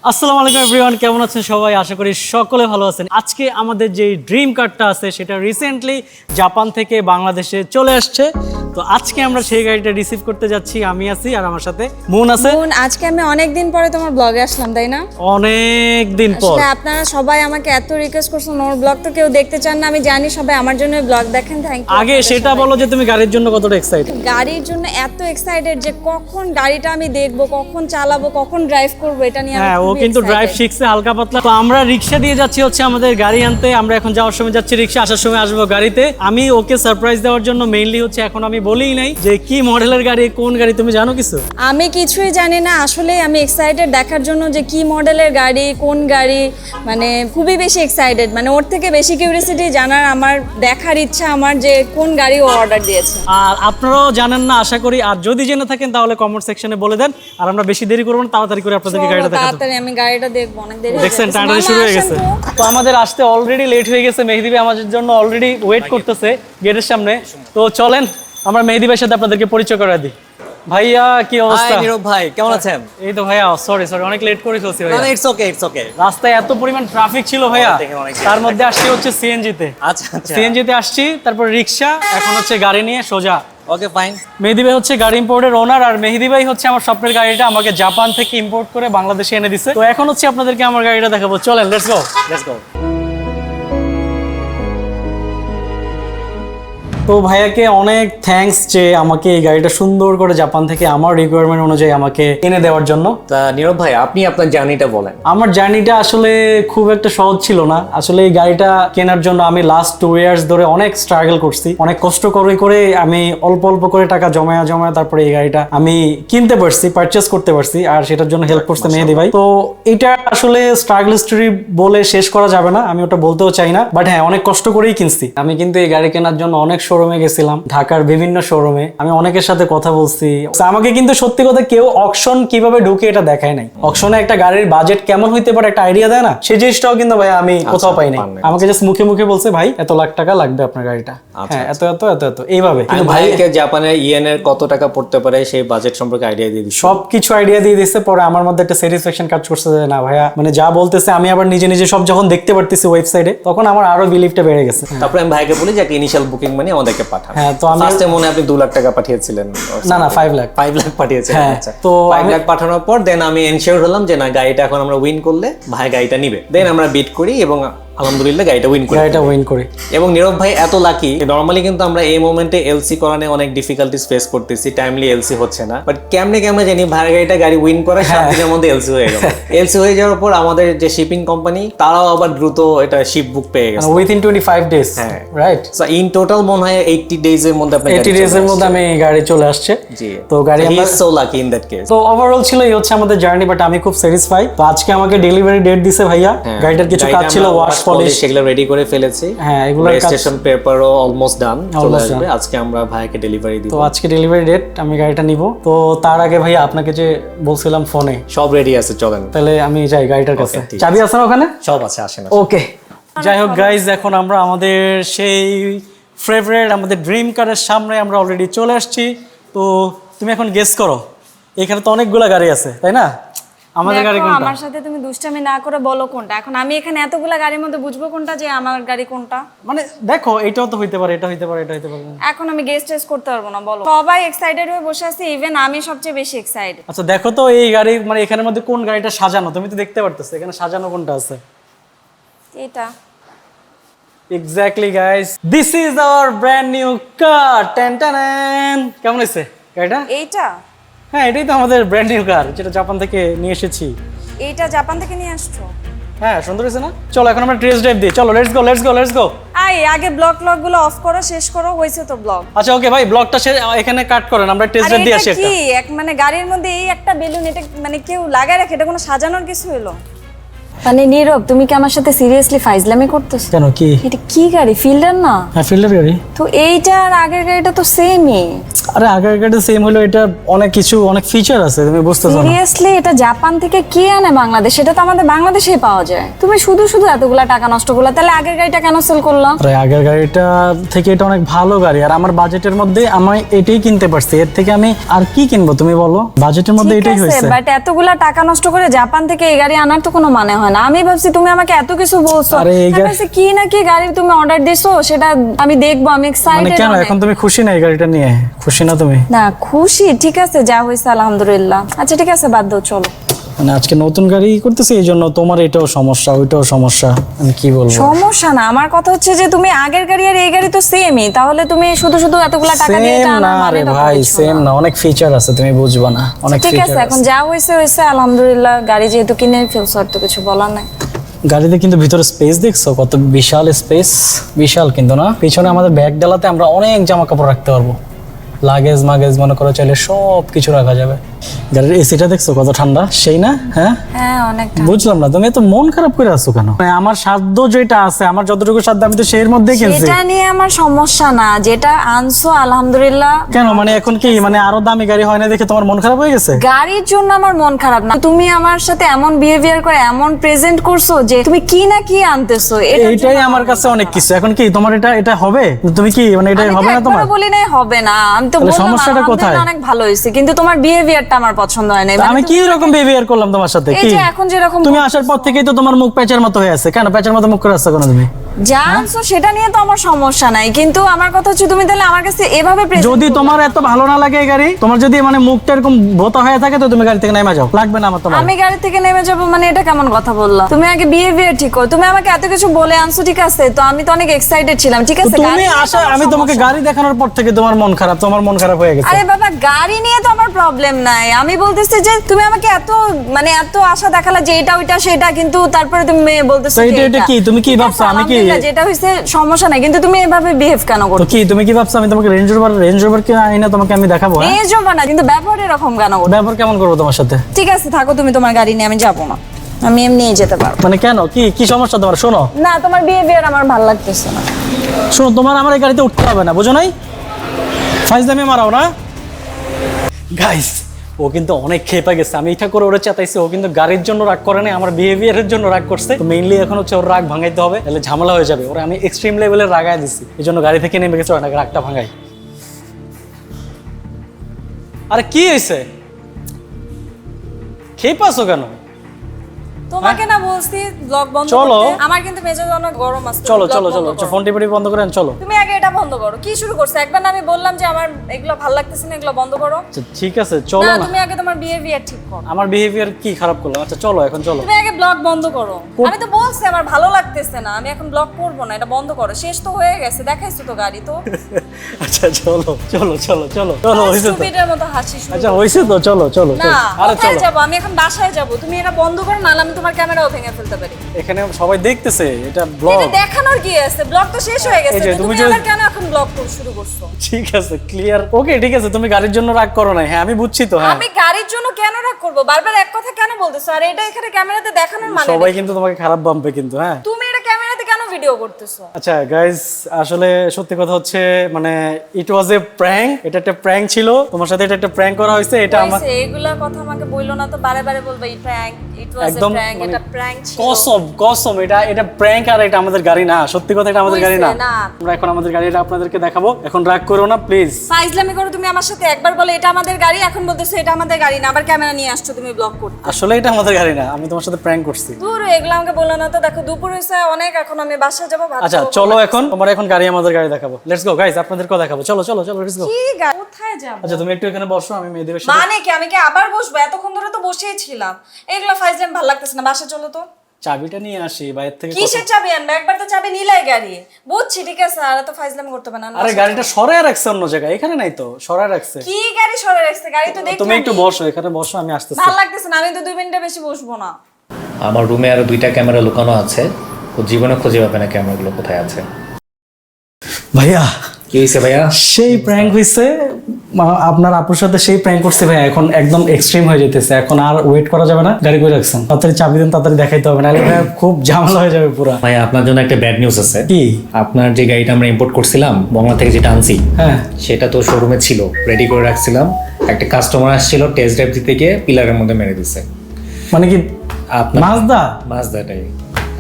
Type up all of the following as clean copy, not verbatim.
আসসালামু আলাইকুম এভরিওয়ান, কেমন আছেন সবাই? আশা করি সকলে ভালো আছেন। আজকে আমাদের যে ড্রিম কারটা আছে সেটা রিসেন্টলি জাপান থেকে বাংলাদেশে চলে আসছে। তো আজকে আমরা সেই গাড়িটা রিসিভ করতে যাচ্ছি। আমি আছি আর আমার সাথে মুন আছে। মুন, আজকে আমি অনেক দিন পরে তোমার ব্লগে আসলাম, তাই না? অনেক দিন পর। আসলে আপনারা সবাই আমাকে এত রিকোয়েস্ট করছেন, ওর ব্লগ তো কেউ দেখতে চান না, আমি জানি সবাই আমার জন্য ব্লগ দেখেন। Thank you. আগে সেটা বলো যে তুমি গাড়ির জন্য কতটা এক্সাইটেড? গাড়ির জন্য এত এক্সাইটেড যে কখন গাড়িটা আমি দেখবো, কখন চালাবো, কখন ড্রাইভ করবো, এটা নিয়ে আমি ও কিন্তু ড্রাইভ শিখছে হালকা পাতলা। তো আমরা রিক্সা দিয়ে যাচ্ছি হচ্ছে আমাদের গাড়ি আনতে। আমরা এখন যাওয়ার সময় যাচ্ছি রিক্সা, আসার সময় আসবো গাড়িতে। আমি ওকে সারপ্রাইজ দেওয়ার জন্য মেইনলি হচ্ছে এখন আমি বলিই নাই যে কি মডেলের গাড়ি, কোন গাড়ি, তুমি জানো কিছু? আমি কিছুই জানি না আসলে। আমি এক্সাইটেড দেখার জন্য যে কি মডেলের গাড়ি, কোন গাড়ি, মানে খুবই বেশি এক্সাইটেড। মানে ওর থেকে বেশি কিউরিয়াসিটি জানার, আমার দেখার ইচ্ছা আমার যে কোন গাড়ি ও অর্ডার দিয়েছে। আর আপনারাও জানেন না আশা করি। আর যদি জেনে থাকেন তাহলে কমেন্ট সেকশনে বলে দেন। আর আমরা বেশি দেরি করব না, তাড়াতাড়ি করে আপনাদেরকে গাড়িটা দেখাবো। তাড়াতাড়ি আমি গাড়িটা দেখবো, অনেক দেরি হয়ে দেখছেন গেছে। টাইমটা শুরু হয়ে গেছে। তো আমাদের আসতে অলরেডি লেট হয়ে গেছে। মেহেদী ভাই আমাদের জন্য অলরেডি ওয়েট করতেছে গেটের সামনে। তো চলেন আমরা মেহেদী ভাইয়ের সাথে আপনাদেরকে পরিচয় করে দিই। ভাইয়া কি অবস্থা? হাই নীরব ভাই, কেমন আছেন? এই তো ভাইয়া, সরি অনেক লেট করে ফেলছি ভাইয়া। না, ইটস ওকে। রাস্তায় এত পরিমাণ ট্রাফিক ছিল ভাইয়া, তার মধ্যে আসছি হচ্ছে সিএনজি তে। আচ্ছা। সিএনজি তে আসছি, তারপর রিক্সা, এখন হচ্ছে গাড়ি নিয়ে সোজা। Okay fine. মেহেদী ভাই হচ্ছে গাড়ি ইম্পোর্টের ওনার, আর মেহেদী ভাই হচ্ছে আমার স্বপ্নের গাড়িটা আমাকে জাপান থেকে ইম্পোর্ট করে বাংলাদেশে এনে দিছে। তো এখন হচ্ছে আপনাদেরকে আমার গাড়িটা দেখাবো। চলেন, লেটস গো। তো ভাইয়াকে অনেক থ্যাঙ্কস যে আমাকে এই গাড়িটা সুন্দর করে জাপান থেকে আমার রিকোয়ারমেন্ট অনুযায়ী আমাকে এনে দেওয়ার জন্য। তা নীরব ভাই, আপনি আপনার জার্নিটা বলেন। আমার জার্নিটা আসলে খুব একটা সহজ ছিল না। আসলে এই গাড়িটা কেনার জন্য আমি লাস্ট 2 ইয়ার্স ধরে অনেক স্ট্রাগল করছি, অনেক কষ্ট করে আমি অল্প করে টাকা জমায়া তারপরে এই গাড়িটা আমি কিনতে পারছি, পারচেস করতে পারছি। আর সেটার জন্য হেল্প করছে মেহেদী ভাই। তো এটা আসলে স্ট্রাগল স্টোরি বলে শেষ করা যাবে না, আমি ওটা বলতেও চাই না। বাট হ্যাঁ, অনেক কষ্ট করেই কিনছি। আমি কিন্তু এই গাড়ি কেনার জন্য অনেক শোরুমে গেছিলাম, ঢাকার বিভিন্ন শোরুমে। আমি অনেকের সাথে কথা বলছি। আমাকে কিন্তু সত্যি কথা কেউ অকশন কিভাবে ঢুকে এটা দেখায় নাই। অকশনে একটা গাড়ির বাজেট কেমন হইতে পারে একটা আইডিয়া দেয় না, সেই জিনিসটাও কিন্তু ভাই আমি কোথাও পাই নাই। আমাকে জাস্ট মুখে বলছে ভাই এত লাখ টাকা লাগবে আপনার গাড়িটা, হ্যাঁ এত এইভাবে। কিন্তু ভাইকে জাপানের ইয়েন এর কত টাকা পড়তে পারে সেই বাজেট সম্পর্কে আইডিয়া দিয়ে দিচ্ছি, সবকিছু আইডিয়া দিয়ে দিচ্ছে। পরে আমার মধ্যে একটা স্যাটিসফ্যাকশন কাজ করছে যে না ভাইয়া, মানে যা বলতেছে আমি আবার নিজে সব যখন দেখতে পারতেছি ওয়েবসাইটে, তখন আমার আরো বিলিভটা বেড়ে গেছে। তারপরে আমি ভাইকে বলি যে একটা ইনিশিয়াল বুকিং মানি আমাদেরকে পাঠান। হ্যাঁ, তো আমি ফার্স্টে মনে আপনি 2 লাখ টাকা পাঠিয়েছিলেন। না 5 লাখ পাঠিয়েছেন। আচ্ছা, তো 5 লাখ পাঠানোর পর দেন আমি এনশিওর হলাম যে না, গাড়িটা এখন আমরা উইন করলে ভাই গাড়িটা নিবে। দেন আমরা বিট করি এবং আলহামদুলিল্লাহ গাড়িটা উইন করি। এবং নীরব ভাই এত লাকি, নরমালি কিন্তু আমরা এই মোমেন্টে এলসি করানে অনেক ডিফিকাল্টিস ফেস করতেছি, টাইমলি এলসি হচ্ছে না। বাট কেমনে জানি ভাই গাড়ি উইন করা 7 দিনের মধ্যে এলসি হয়ে গেল। এলসি হয়ে যাওয়ার পর আমাদের যে শিপিং কোম্পানি তারাও আবার দ্রুত এটা শিপ বুক পেয়ে গেছে উইথিন 25 ডেজ। হ্যাঁ, রাইট। সো ইন টোটাল মনে হয় 80 ডেজ এর মধ্যে আপনি 80 ডেজ এর মধ্যে আমি গাড়ি চলে আসছে। জি, তো গাড়ি আমরা so lucky in that case. তো ওভারঅল ছিল এই হচ্ছে আমাদের জার্নি, বাট আমি খুব স্যাটিসফাই। তো আজকে আমাকে ডেলিভারি ডেট দিছে ভাইয়া। গাড়িটার কিছু কাজ ছিল, ওয়াশ পলিশ সেগুলো রেডি করে ফেলেছি। হ্যাঁ, এগুলোর রেজিস্ট্রেশন পেপারও অলমোস্ট ডান, চলে আসবে। আজকে আমরা ভাইকে ডেলিভারি দিব। তো আজকে ডেলিভারি ডেট, আমি গাড়িটা নিব। তো তার আগে ভাইয়া আপনাকে যে বলছিলাম ফোনে, সব রেডি আছে, চলেন তাহলে আমি যাই গাড়িটার কাছে। চাবি আছে না ওখানে? সব আছে, আসেন। ওকে, যাই হোক গাইজ, এখন আমরা আমাদের সেই ফেভারিট আমাদের ড্রিম কারের সামনে আমরা অলরেডি চলে আসছি। তো তুমি এখন গেস করো, এখানে তো অনেকগুলা গাড়ি আছে তাই না? আমাদের গাড়ি কোনটা? আমার সাথে তুমি দুষ্টামি না করে বলো কোনটা। এখন আমি এখানে এতগুলা গাড়ির মধ্যে বুঝবো কোনটা যে আমার গাড়ি কোনটা? মানে দেখো, এটাও তো হইতে পারে, এটা হইতে পারে, এটা হইতে পারে। এখন আমি গেস টেস্ট করতে পারবো না, বলো। সবাই এক্সাইটেড হয়ে বসে আছে, ইভেন আমি সবচেয়ে বেশি এক্সাইটেড। আচ্ছা দেখো তো এই গাড়ি, মানে এখানের মধ্যে কোন গাড়িটা সাজানো, তুমি তো দেখতে পারতেছো এখানে সাজানো কোনটা আছে। এটা exactly guys, this is our brand new car. কেমন হয়েছে গাড়িটা? এইটা? হ্যাঁ, এটাই তো আমাদের ব্র্যান্ড নিউ কার, যেটা জাপান থেকে নিয়ে এসেছি। এইটা জাপান থেকে নিয়ে আসছো? হ্যাঁ, সুন্দর হয়েছে না? চলো এখন আমরা টেস্ট ড্রাইভ দিই। চলো, লেটস গো। আগে ব্লগ গুলো অফ করো, শেষ করো, হইছে তো ব্লগ। আচ্ছা ওকে ভাই, ব্লগটা এখানে কাট করেন, আমরা টেস্ট ড্রাইভ দিয়ে আসি। এটা কি মানে গাড়ির মধ্যে এই একটা বেলুন, এটা মানে কেউ লাগায় রাখে? এটা কোনো সাজানোর কিছু হলো? মানে নীরব, তুমি কি আমার সাথে সিরিয়াসলি ফাইজলামি করতেছো? কেন, কি? এটা কি গাড়ি? ফিল্ডার না? হ্যাঁ, ফিল্ডার গাড়ি। তো এইটা আর আগের গাড়িটা তো সেমই। আরে আগের গাড়িটা সেম হলো, এটা অনেক কিছু অনেক ফিচার আছে, তুমি বুঝতেছো না? সিরিয়াসলি এটা জাপান থেকে কে আনে বাংলাদেশ? এটা তো আমাদের বাংলাদেশেই পাওয়া যায়। তুমি শুধু শুধু এতগুলা টাকা নষ্ট করলা, তাহলে আগের গাড়িটা কেন সেল করলা? আরে আগের গাড়িটা থেকে এটা অনেক ভালো গাড়ি, আর আমার বাজেটের মধ্যে আমি এটাই কিনতে পারছি। এর থেকে আমি আর কি কিনবো তুমি বলো? বাজেটের মধ্যে এটাই হয়েছে। বাট এতগুলা টাকা নষ্ট করে জাপান থেকে এই গাড়ি আনার তো কোনো মানে হয় না। আমি ভাবছি তুমি আমাকে এত কিছু বলছো, আরে এই গাড়ি ভাবছি কি না কি গাড়ি তুমি অর্ডার দিছো সেটা আমি দেখবো, আমি মানে এক্সাইটেড। কেন এখন তুমি খুশি না এই গাড়িটা নিয়ে? খুশি না তুমি? না খুশি, ঠিক আছে যা হয়েছে আলহামদুলিল্লাহ। আচ্ছা ঠিক আছে, বাদ দাও, চলো। মানে আজকে নতুন গাড়ি করতেছি, এই জন্য তোমার এটাও সমস্যা ওইটাও সমস্যা, আমি কি বলবো? সমস্যা না, আমার কথা হচ্ছে যে তুমি আগের গাড়ি আর এই গাড়ি তো সেমই, তাহলে তুমি শুধু শুধু এতগুলা টাকা দিয়ে এটা সেম না আনার রে মানেটা ভাই, বুঝছো সেম না। না, অনেক ফিচার আছে, তুমি বুঝবা না, অনেক ঠিক ফিচার আছে, এখন আছে। যা হয়েছে হয়েছে আলহামদুলিল্লাহ। গাড়ি যেহেতু কিনে ফেলছো, আর তো কিছু বলার নাই। গাড়িতে কিন্তু ভিতরে স্পেস দেখছো কত বিশাল স্পেস, বিশাল কিন্তু না? পিছনে আমাদের ব্যাগ ডালাতে আমরা অনেক জামা কাপড় রাখতে পারবো, লাগেজ মাগেজ মনে করো চাইলে সব কিছু রাখা যাবে। গাড়ির এসিটা দেখছো কত ঠান্ডা, সেই না? হ্যাঁ হ্যাঁ অনেক। বুঝলাম না, তুমি এত মন খারাপ করে আছো কেন? মানে আমার সাধ্য যেটা আছে, আমার যতটুকু সাধ্য আমি তো সেই মধ্যেই কিনছি। এটা নিয়ে আমার সমস্যা না, যেটা আনছো আলহামদুলিল্লাহ। কেন মানে এখন কি মানে আরো দামি গাড়ি হয় না দেখে তোমার মন খারাপ হয়ে গেছে? গাড়ির জন্য আমার মন খারাপ না, তুমি আমার সাথে এমন বিহেভিয়ার করে এমন প্রেজেন্ট করছো যে তুমি কি না কি আনতেছো, এইটাই আমার কাছে অনেক কিছু। এখন কি তোমার এটা হবে? তুমি কি মানে এটাই হবে না তোমার? বলি নাই হবে না, আমি তো তাহলে বললাম সমস্যাটা কোথায়? আলহামদুলিল্লাহ অনেক ভালো হয়েছে, কিন্তু তোমার বিহেভিয়ারটা আমার পছন্দ হয় না। আমি কি রকম বিহেভিয়ার করলাম তোমার সাথে? এই কি যে এখন যেরকম তুমি আসার পর থেকেই তো তোমার মুখ প্যাচের মতো হয়ে আছে, কেন প্যাচের মতো মুখ করে আসছো কেন তুমি? জানছো সেটা নিয়ে তো আমার সমস্যা নাই, কিন্তু আমার কথা হচ্ছে তুমি তাহলে আমার কাছে এভাবে present যদি তোমার এত ভালো না লাগে এই গাড়ি, তোমার যদি মানে মুখটা এরকম ভোতা হয়ে থাকে, তো তুমি গাড়ি থেকে নেমে যাও, লাগবে না আমার তোমার। আমি গাড়ি থেকে নেমে যাবো মানে এটা কেমন কথা বললা? তুমি আগে বিহেভিয়ার ঠিক করো। তুমি আমাকে এত কিছু বলে আনছো, ঠিক আছে, তো আমি তো অনেক এক্সাইটেড ছিলাম, ঠিক আছে। তুমি গাড়ি নিয়ে তো আসা আমার আমি তোমাকে সমস্যা। গাড়ি দেখানোর পর থেকে তোমার মন খারাপ, তোমার মন খারাপ হয়ে গেছে। আরে বাবা, গাড়ি নিয়ে তো আমার প্রবলেম নাই। আমি বলতেছি যে তুমি আমাকে এত মানে এত আশা দেখালা যে এটা ওইটা সেটা, কিন্তু তারপরে তুমি বলতেছো তো যে এটা এটা। কি? তুমি কি ঠিক আছে, ভাবছো আমি কি? আলহামদুলিল্লাহ, যেটা হইছে সমস্যা নাই, কিন্তু তুমি এভাবে বিহেভ কেন তো করছো? কি তুমি কি ভাবছো আমি তোমাকে রেঞ্জ রোভার কি আইনা তোমাকে আমি দেখাবো? হ্যাঁ, এই জন্য না, কিন্তু ব্যবহার এরকম কেন করছো? ব্যবহার কেমন করবো তোমার সাথে? ঠিক আছে থাকো, তুমি তোমার গাড়ি নিয়ে, আমি যাবো না, আমি এমনিই যেতে পারবো। মানে কেন, কি কি সমস্যা তোমার? শোনো না, তোমার বিহেভিয়ার আমার ভালো লাগতেছে না। শোনো, তোমার আমার এই গাড়িতে উঠতে হবে না, বুঝো নাই? ফাইজলামি মারাও না গাইস। ও কিন্তু অনেক খেপে গেছে, আমি এটা করে ওরে চেতাইছি, ও কিন্তু গাড়ির জন্য রাগ করে নাই, আমার বিহেভিয়ারের জন্য রাগ করছে। তো মেইনলি এখন হচ্ছে ওর রাগ ভাঙাইতে হবে, তাহলে ঝামেলা হয়ে যাবে। ওরা আমি এক্সট্রিম লেভেলের রাগায় দিচ্ছি, এই জন্য গাড়ি থেকে নেমে গেছে, ওর রাগটা ভাঙাই। আরে কি হয়েছে, খেপাছো কেন? তোমাকে না বলছি ব্লগ বন্ধ চলো। করতে, আমার কিন্তু মেজাজ অনেক গরম আছে। চলো ব্লগ চলো বন্ধ চলো, করো। ফোন টিপি বন্ধ করেন, চলো। তুমি আগে এটা বন্ধ করো। কি শুরু করছো? একবার না আমি বললাম যে আমার এগুলো ভালো লাগতেছে না, এগুলো বন্ধ করো। আচ্ছা, ঠিক আছে চলো না, না। তুমি আগে তোমার বিহেভিয়ার ঠিক করো। আমার বিহেভিয়ার কি খারাপ করলাম? আচ্ছা চলো এখন, চলো। তুমি আগে ব্লগ বন্ধ করো। আমি তো বলছি আমার ভালো লাগতেছে না, আমি এখন ব্লগ করব না, এটা বন্ধ করো। শেষ তো হয়ে গেছে, দেখাইছো তো গাড়ি তো। আচ্ছা চলো চলো চলো চলো চলো, হয়েছে তো। স্টুপিডের মতো হাসি শুরু আচ্ছা করো। হয়েছে তো, চলো চলো না, আরে কোথায় চলো। যাব? আমি এখন বাসায় যাব। তুমি এটা বন্ধ করো, নাহলে আমি তোমার ক্যামেরাও ভেঙে ফেলতে পারি। এখানে সবাই দেখতেছে, এটা ব্লগ। এটা দেখানোর কি আছে? ব্লগ তো শেষ হয়ে গেছে, এই যে, তো তুমি তুমি যে- আবার কেন এখন ব্লগ শুরু করছো? ঠিক আছে, ক্লিয়ার, ওকে ঠিক আছে। তুমি গাড়ির জন্য রাগ করো না, হ্যাঁ আমি বুঝছি তো। হ্যাঁ আমি গাড়ির জন্য কেন রাগ করব? বারবার এক কথা কেন বলতেছো? আর এটা এখানে ক্যামেরাতে দেখানোর মানে সবাই কি? কিন্তু তোমাকে খারাপ বাম্পে কিন্তু। হ্যাঁ তুমি এটা ক্যামেরাতে কেন ভিডিও করতেছো? আচ্ছা গাইজ, আসলে সত্যি কথা হচ্ছে মানে ইট ওয়াজ এ প্র্যাঙ্ক। এটা একটা প্র্যাঙ্ক ছিল, তোমার সাথে এটা একটা প্র্যাঙ্ক করা হয়েছে। এটা আমার হইছে, এগুলা কথা আমাকে বইলো না তো, বারে বারে বলবা এই প্র্যাঙ্ক, ইট ওয়াজ এ একদম প্র্যাঙ্ক, মানে এটা প্র্যাঙ্ক ছিল। কসম কসম, এটা প্র্যাঙ্ক, আর এটা আমাদের গাড়ি না। সত্যি কথা, এটা আমাদের গাড়ি না। হইছে, না। আমরা এখন আমাদের গাড়িটা আপনাদেরকে দেখাবো, এখন রাগ করো না প্লিজ। ফাইজলামি করো তুমি আমার সাথে। একবার বলে এটা আমাদের গাড়ি, এখন বলতেছো এটা আমাদের গাড়ি না, আবার ক্যামেরা নিয়ে আসছো তুমি ব্লগ করতে। আসলে এটা আমাদের গাড়ি না, আমি তোমার সাথে প্র্যাঙ্ক করছি। দূর, এগুলো আমাকে বললো না তো। দেখো দুপুর হইছে অনেক, এখন আমি বাসায় যাবো, ভাত আচ্ছা খাবো। চলো এখন, তোমার এখন গাড়ি আমাদের গাড়ি দেখাবো। লেটস গো গাইস, আপনাদেরকেও দেখাবো। চলো চলো চলো, লেটস গো। কি গাড়ি? কোথায় যাবো? আচ্ছা তুমি একটু এখানে বসো, আমি মেয়েদের সাথে। মানে কি আমি কি আবার বসবো? এতক্ষণ ধরে তো বসেই ছিলাম। এগুলো ফাইজলামি ভালো লাগতেছে না, বাসা চলো তো। চাবিটা নিয়ে আসি বাইরে থেকে। কিসের চাবি আনবে? একবার তো চাবি নিলাই গাড়ি। বুঝছি, ঠিক আছে, আর তো ফাইজলামি করতে পারে না। আরে গাড়িটা সরায় রাখছে অন্য জায়গায়, এখানে নাই তো, সরায় রাখছে। কি গাড়ি সরে রাখছে? গাড়ি তো দেখি। তুমি একটু বসো এখানে, বসো, আমি আসতেছি। ভালো লাগতেছে না, আমি তো 2 মিনিটের বেশি বসবো না। আমার রুমে আরো 2টা ক্যামেরা লুকানো আছে, ও জীবনে খুঁজে পাবে না ক্যামেরাগুলো কোথায় আছে। ভাইয়া কি হয়েছে ভাইয়া? সেই প্র্যাঙ্ক হইছে, আপনার আপুর সাথে সেই প্র্যাঙ্ক করছে ভাই, এখন একদম এক্সট্রিম হয়ে যেতেছে, এখন আর ওয়েট করা যাবে না। গাড়ি করে রাখছেন, তাড়াতাড়ি চাবি দেন, তাড়াতাড়ি দেখাইতে হবে, নাহলে ভাই খুব ঝামেলা হয়ে যাবে পুরো। ভাই আপনার জন্য একটা ব্যাড নিউজ আছে। কি? আপনার যে গাড়িটা আমরা ইম্পোর্ট করছিলাম বাংলা থেকে, যেটা আনছি, হ্যাঁ সেটা তো শোরুমে ছিল, রেডি করে রাখছিলাম। একটা কাস্টমার আসছিল, টেস্ট ড্রাইভ দিতে গিয়ে পিলারের মধ্যে মেরে দিছে। মানে কি আপনার মাজদাটাই।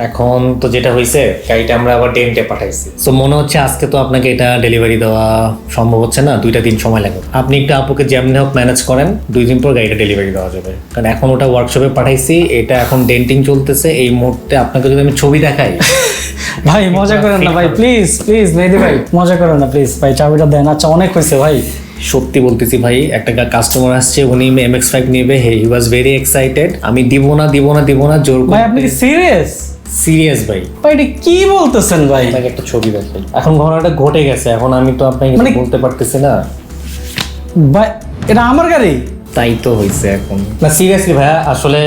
এখন তো যেটা হয়েছে, গাড়িটা আমরা আবার ডেন্টে পাঠাইছি। তো মনে হচ্ছে আজকে তো আপনাকে এটা ডেলিভারি দেওয়া সম্ভব হচ্ছে না, 2টা দিন সময় লাগবে। আপনি একটু আপুকে যেমনি হোক ম্যানেজ করেন, 2 দিন পর গাড়িটা ডেলিভারি দেওয়া যাবে। কারণ এখন ওটা ওয়ার্কশপে পাঠাইছি, এটা এখন ডেন্টিং চলতেছে। এই মুহূর্তে আপনাকে যদি আমি ছবি দেখাই ভাই মজা করেন না ভাই, প্লিজ প্লিজ মেহেদি ভাই মজা করেন না প্লিজ ভাই, চাবিটা দেন। আচ্ছা অনেক হয়েছে ভাই, সত্যি বলতেছি ভাই, একটা কাস্টমার আসছে, উনি MX5 নেবে, হি ওয়াজ ভেরি এক্সাইটেড। আমি দিব না জোর করে। ভাই আপনি কি সিরিয়াস ভাই? ভাই এটা কি বলতেছেন ভাই? আপনাকে একটা ছবি দেখাই। এখন ঘটনাটা ঘটে গেছে, এখন আমি তো আপনাকে মানে বলতে পারতেছি না ভাই, এটা আমার গাড়ি। তাই তো হয়েছে এখন। না সিরিয়াসলি ভাইয়া, আসলে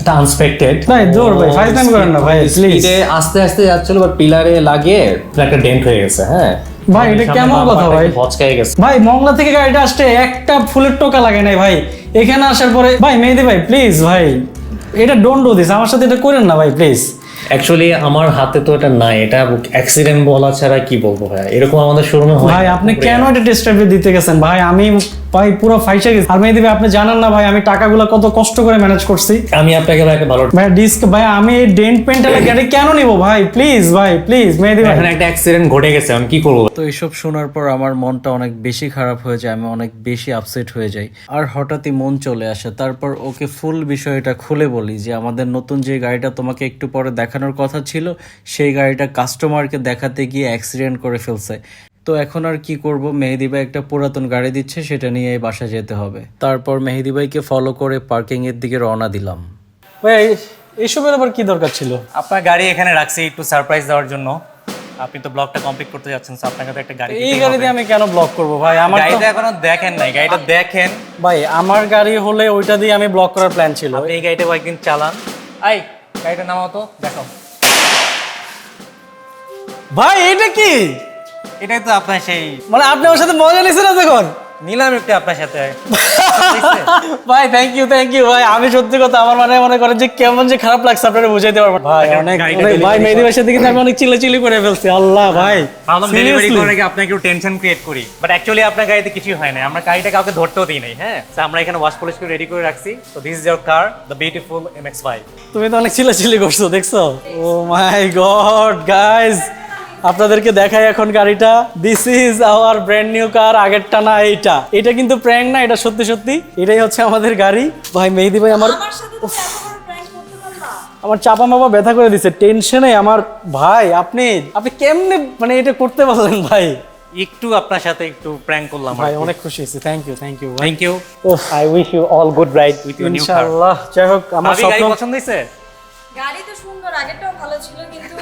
এটা আনএক্সপেক্টেড। ভাই দৌড় ভাই, ফাইভ টাইম করেন না ভাই প্লিজ। আস্তে আস্তে যাচ্ছিল, বাট পিলারে লাগিয়ে একটা ডেন্ট হয়ে গেছে। হ্যাঁ ভাই এটা কেমন কথা ভাই? ভচকায় গেছে ভাই মংলা থেকে গাড়িটা আসছে, একটা ফুলের টোকা লাগে নাই ভাই। এখানে আসার পরে ভাই মেহেদি ভাই প্লিজ ভাই, এটা ডোন্ট ডু দিস, আমার সাথে এটা করেন না ভাই প্লিজ। অ্যাকচুয়ালি আমার হাতে তো এটা নাই, এটা অ্যাক্সিডেন্ট বলা ছাড়া কি বলবো ভাই, এরকম আমাদের শোরুমে হয়। ভাই আপনি কেন এটা টেস্ট ড্রাইভ দিতে গেছেন ভাই? আমি ভাই পুরো ফাইসে গেছি। আর মেহেদি ভাই আপনি জানেন না ভাই, আমি টাকাগুলো কত কষ্ট করে ম্যানেজ করছি। আমি আপনাকে ভাই একটা ভালো ভাই ডিস্ক ভাই, আমি ডেন্ট পেন্টালে গাড়ি কেন নিব ভাই? প্লিজ ভাই প্লিজ মেহেদি ভাই। এখন একটা অ্যাক্সিডেন্ট ঘটে গেছে, আমি কি করবো? তো এইসব শোনার পর আমার মনটা অনেক বেশি খারাপ হয়ে যায়, আমি অনেক বেশি আপসেট হয়ে যাই। আর হঠাৎই মন চলে আসে, তারপর ওকে ফুল বিষয়টা খুলে বলি যে আমাদের নতুন যে গাড়িটা তোমাকে একটু পরে দেখানোর কথা ছিল, সেই গাড়িটা কাস্টমারকে দেখাতে গিয়ে অ্যাক্সিডেন্ট করে ফেলছে। তো এখন আর কি করব, মেহেদি ভাই একটা পুরাতন গাড়ি দিচ্ছে, সেটা নিয়ে বাসা যেতে হবে। তারপর মেহেদি ভাইকে ফলো করে পার্কিং এর দিকে রওনা দিলাম। ভাই এইসবের আবার কি দরকার ছিল? আপনার গাড়ি এখানে রাখছি একটু সারপ্রাইজ দেওয়ার জন্য। আপনি তো ব্লগটা কমপ্লিট করতে যাচ্ছেন, সো আপনাকে তো একটা গাড়ি এই গাড়ি দিয়ে আমি কেন ব্লক করব ভাই? আমার তো গাড়িটা এখনো দেখেন নাই, গাড়িটা দেখেন ভাই, আমার গাড়ি হলে ওইটা দিয়ে আমি ব্লক করার প্ল্যান ছিল। আপনি এই গাড়িটা কয়েকদিন চালান। আই গাড়িটা নামাও তো, দেখো। ভাই এটা কি? এটাই তো আপনার সেই, মানে আপনি আমার সাথে মজা নিছেন না দেখুন? নিলাম একটু আপনার সাথে। ভাই থ্যাংক ইউ ভাই। আমি সত্যি কথা আমার মনে করেন যে কেমন যে খারাপ লাগছে আপনারা বুঝাইতে পারবেন ভাই। অনেক ভাই মেহেদি ভাইয়ের সাথে কিন্তু আমি অনেক চিল্লাচিল্লি করে ফেলছি। আল্লাহ ভাই ডেলিভারি করার আগে আপনাকে একটু টেনশন ক্রিয়েট করি, বাট অ্যাকচুয়ালি আপনার গাড়িতে কিছুই হয় না। আমরা গাড়িটা কাউকে ধরতেও দিই নাই। হ্যাঁ, আমরা এখানে ওয়াশ পলিশ করে রেডি করে রাখছি। তো this is your car, the beautiful MX5। তুমি তো অনেক চিল্লাচিল্লি করছো দেখছো? ও মাই গড গাইস, আপনাদেরকে দেখাই এখন গাড়িটা। This is our brand new car. আগেরটা না, এটা কিন্তু প্র্যাঙ্ক না, এটা সত্যি সত্যি এটাই হচ্ছে আমাদের গাড়ি। ভাই মেহেদি ভাই আমার চাপা মাপা ব্যথা করে দিছে টেনশনে আমার। ভাই আপনি কেমনে মানে এটা করতে পারলেন ভাই? একটু আপনার সাথে একটু প্র্যাঙ্ক করলাম ভাই, অনেক খুশি হয়েছি। Thank you thank you. Oh, I wish you all good ride with your new car. ইনশাআল্লাহ। যাই হোক, আমার গাড়ি স্বপ্ন পছন্দ হয়েছে? গাড়ি তো সুন্দর, আগেরটাও ভালো ছিল, কিন্তু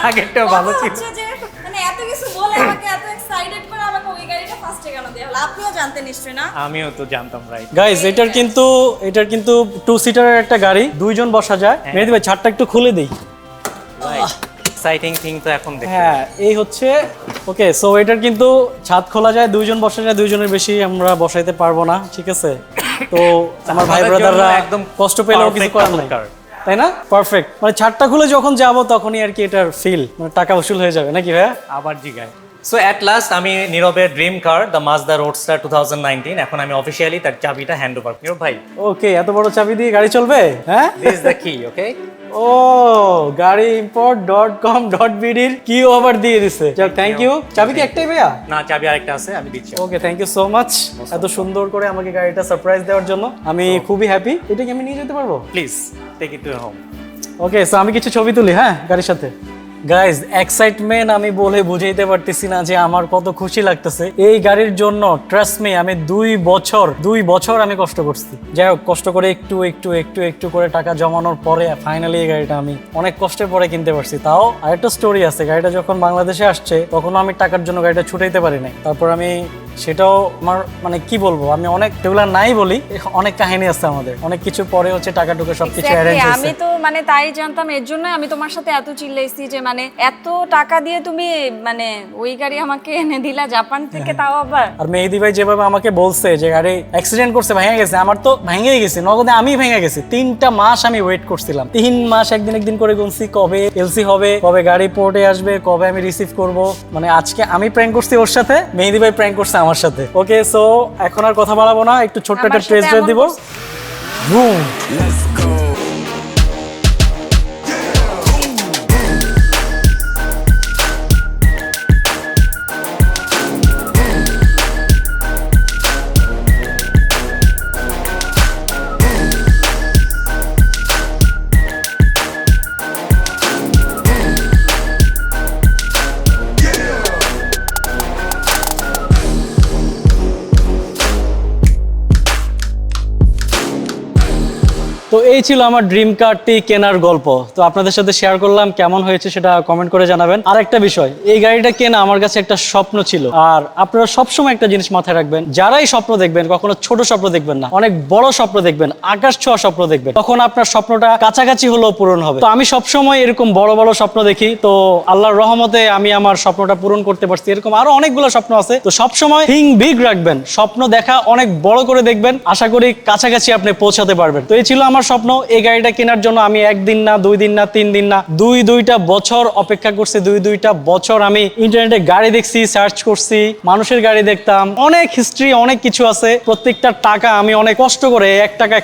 আগেরটাও ভালো ছিল। হচ্ছে যে মানে এত কিছু বলে আমাকে এত এক্সাইটেড করে আমাকে ওই গাড়িটা ফার্স্টে কেন দেয়া হলো? আপনিও জানতেন নিশ্চয়ই না? আমিও তো জানতাম রাইট। গাইস, এটার কিন্তু 2 সিটারের একটা গাড়ি, 2 জন বসা যায়। মেহেদি ভাই ছাদটা একটু খুলে দেই। এক্সাইটিং থিং তো এখন দেখতে। হ্যাঁ, এই হচ্ছে ওকে। সো এটার কিন্তু ছাদ খোলা যায়, 2 জন বসা যায়, 2 জনের বেশি আমরা বসাইতে পারবো না, ঠিক আছে? তো আমার ভাই ব্রাদাররা একদম কষ্ট পেলেও কিছু করার নাই, তাই না? পারফেক্ট। মানে ছাদটা খুলে যখন যাব তখনই আর কি এটার ফিল, মানে টাকা উসুল হয়ে যাবে নাকি ভাই? আবার জিগায়। সো এট লাস্ট আমি নীরবের dream car the Mazda roadster 2019 এখন আমি অফিশিয়ালি তার চাবিটা হ্যান্ড ওভার। নীরব ভাই, ওকে, এত বড় চাবি দিয়ে গাড়ি চলবে? হ্যাঁ, দিস ইজ দ্য কি। ওকে, ও গাড়ি import.com.bd এর কি ওভার দিয়ে দিছে। যাক, থ্যাংক ইউ। চাবি কি একটাই ভাইয়া? না, চাবি আরেকটা আছে, আমি দিচ্ছি। ওকে, থ্যাংক ইউ সো মাচ এত সুন্দর করে আমাকে গাড়িটা সারপ্রাইজ দেওয়ার জন্য। আমি খুবই হ্যাপি। এটা কি আমি নিয়ে যেতে পারবো? Please take it to home. Okay, so আমি কিছু ছবি তুলি হ্যাঁ গাড়ির সাথে। গাইজ, এক্সাইটমেন্ট আমি বলে বুঝাইতে পারতেছি না যে আমার কত খুশি লাগতেছে এই গাড়ির জন্য। ট্রাস্ট মি, আমি 2 বছর আমি কষ্ট করছি। যাই হোক, কষ্ট করে একটু করে টাকা জমানোর পরে ফাইনালি এই গাড়িটা আমি অনেক কষ্টের পরে কিনতে পারছি। তাও আরেকটা স্টোরি আছে, গাড়িটা যখন বাংলাদেশে আসছে তখন আমি টাকার জন্য গাড়িটা ছুটাইতে পারি নাই। তারপর আমি সেটাও আমার মানে কি বলবো, আমি অনেক এগুলা নাই বলি, অনেক কাহিনী আছে আমাদের, অনেক কিছু পরে হচ্ছে টাকা টুকা সবকিছু অ্যারেঞ্জ Exactly, হয়েছে। আমি তো মানে তাই জানতাম, এর জন্য আমি তোমার সাথে এত চিল্লাইছি যে মানে এত টাকা দিয়ে তুমি মানে ওই গাড়ি আমাকে এনে দিলা জাপান থেকে, তাও আবার। আর মেহেদি ভাই যেভাবে আমাকে বলছে যে গাড়ি অ্যাক্সিডেন্ট করছে, ভেঙে গেছে, আমার তো ভেঙেই গেছে, নগদে আমি ভেঙে গেছি। 3টা মাস আমি ওয়েট করছিলাম, 3 মাস একদিন করে গুনছি কবে এলসি হবে, কবে গাড়ি পোর্টে আসবে, কবে আমি রিসিভ করব। মানে আজকে আমি প্র্যাঙ্ক করছি ওর সাথে, মেহেদি ভাই প্র্যাঙ্ক করছে আমার সাথে। ওকে, সো এখন আর কথা বাড়াবো না, একটু ছোট্ট একটা আমার সাথে ট্রেস ড্রাইভ এমন দিব। করছে। বুম। তো এই ছিল আমার ড্রিম কারটি কেনার গল্প। তো আপনাদের সাথে শেয়ার করলাম, কেমন হয়েছে সেটা কমেন্ট করে জানাবেন। আর একটা বিষয়, এই গাড়িটা কেনা আমার কাছে একটা স্বপ্ন ছিল। আর আপনারা সবসময় একটা জিনিস মাথায় রাখবেন, যারাই স্বপ্ন দেখবেন কখনো ছোট স্বপ্ন দেখবেন না, অনেক বড় স্বপ্ন দেখবেন, আকাশ ছোঁয়া স্বপ্ন দেখবেন, তখন আপনার স্বপ্নটা কাছাকাছি হলেও পূরণ হবে। তো আমি সবসময় এরকম বড় বড় স্বপ্ন দেখি, তো আল্লাহর রহমতে আমি আমার স্বপ্নটা পূরণ করতে পারছি। এরকম আরো অনেকগুলো স্বপ্ন আছে। তো সবসময় থিঙ্ক বিগ রাখবেন, স্বপ্ন দেখা অনেক বড় করে দেখবেন, আশা করি কাছাকাছি আপনি পৌঁছাতে পারবেন। তো এই ছিল আমার স্বপ্ন। এই গাড়িটা কেনার জন্য আমি 1 দিন না 2 দিন না 3 দিন না 2টা বছর অপেক্ষা করছি। 2টা বছর আমি ইন্টারনেটে গাড়ি দেখছি, সার্চ করছি, মানুষের গাড়ি দেখতাম, অনেক হিস্ট্রি, অনেক কিছু আছে। প্রত্যেকটা টাকা আমি অনেক কষ্ট করে 1 টাকা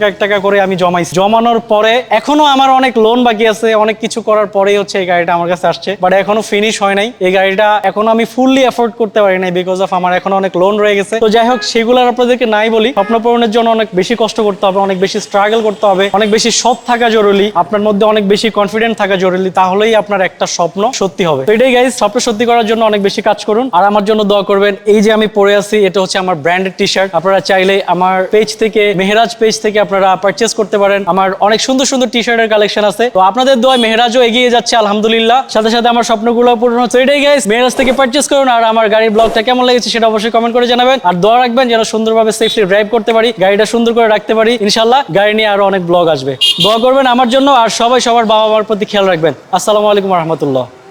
1 টাকা করে আমি জমাইছি। জমানোর পরে এখনো আমার অনেক লোন বাকি আছে, অনেক কিছু করার পরেই হচ্ছে এই গাড়িটা আমার কাছে আসছে, বাট এখনো ফিনিশ হয় নাই। এই গাড়িটা এখনো আমি ফুললি এফোর্ড করতে পারি নাই, বিকজ অফ আমার এখনো অনেক লোন রয়ে গেছে। তো যাই হোক, সেগুলো আপনাদেরকে নাই বলি। স্বপ্ন পূরণের জন্য অনেক বেশি কষ্ট করতে হবে, অনেক বেশি স্ট্রাগল করতে হবে, অনেক বেশি সৎ থাকা জরুরি, আপনার মধ্যে অনেক বেশি কনফিডেন্ট থাকা জরুরি, তাহলেই আপনার একটা স্বপ্ন সত্যি হবে। তো এটাই গাইস, স্বপ্ন সত্যি করার জন্য অনেক বেশি কাজ করুন আর আমার জন্য দোয়া করবেন। এই যে আমি পরে আছি, এটা হচ্ছে আমার ব্র্যান্ডেড টি শার্ট। আপনারা চাইলে আমার পেজ থেকে, মেহরাজ পেজ থেকে আপনারা পারচেস করতে পারেন। আমার অনেক সুন্দর সুন্দর টি শার্টের কালেকশন আছে। তো আপনাদের দোয়ায় মেহরাজও এগিয়ে যাচ্ছে আলহামদুলিল্লাহ, সাথে সাথে আমার স্বপ্নগুলো পূরণ হচ্ছে। এটাই গাইস, মেহরাজ থেকে পারচেস করুন। আর আমার গাড়ির ব্লগটা কেমন লেগেছে সেটা অবশ্যই কমেন্ট করে জানাবেন। আর দোয়া রাখবেন যেন সুন্দরভাবে সেফলি ড্রাইভ করতে পারি, গাড়িটা সুন্দর করে রাখতে পারি। ইনশাআল্লাহ গাড়ি নিয়ে আরো অনেক ব্লগ আসবে। দোয়া করবেন আমার জন্য, আর সবাই সবার বাবা মার প্রতি খেয়াল রাখবেন। আসসালামু আলাইকুম রহমতুল্লাহ।